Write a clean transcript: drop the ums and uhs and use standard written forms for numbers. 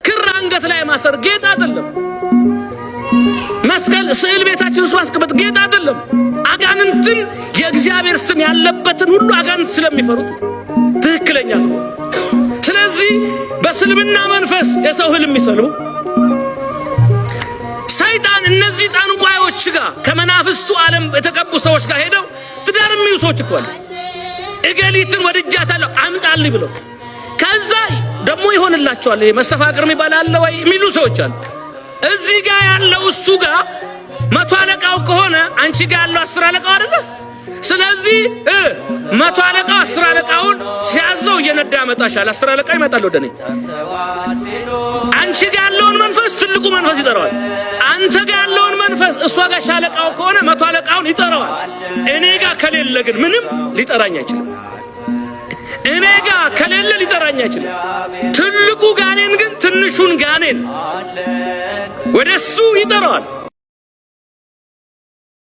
ክር አንገት ላይ ማሰር ጌጥ አይደለም። መስቀል ስዕል ቤታችን ውስጥ ማስቀመጥ ጌጥ አይደለም። አጋንንትን የእግዚአብሔር ስም ያለበትን ሁሉ አጋንንት ስለሚፈሩት ትክክለኛ ነው። ስለዚህ በስልምና መንፈስ የሰው ህልም የሚሰልቡ ሰይጣን እነዚህ ጠንቋዮች ጋር ከመናፍስቱ ዓለም የተቀቡ ሰዎች ጋር ሄደው ትዳር የሚይዙ ሰዎች እኮ አሉ። እገሊትን ወድጃታለሁ አምጣልኝ ብለው ከዛ ደግሞ ይሆንላቸዋል። መስተፋቅር የሚባል አለ ወይ የሚሉ ሰዎች አሉ። እዚህ ጋር ያለው እሱ ጋር 100 አለቃው ከሆነ አንቺ ጋር ያለው 10 አለቃው አይደለ? ስለዚህ 100 አለቃው 10 አለቃውን ሲያዘው እየነዳ ያመጣሻል። 10 አለቃ ይመጣል ወደኔ። አንቺ ጋር ያለውን መንፈስ ትልቁ መንፈስ ይጠራዋል። አንተ ጋር ያለውን መንፈስ እሷ ጋር ሻለቃው ከሆነ 100 አለቃውን ይጠራዋል። እኔ ጋር ከሌለ ግን ምንም ሊጠራኝ አይችልም። እኔ ጋር ከሌለ ሊጠራኝ አይችልም። ትልቁ ጋኔን ግን ትንሹን ጋኔን ወደሱ ይጠራዋል።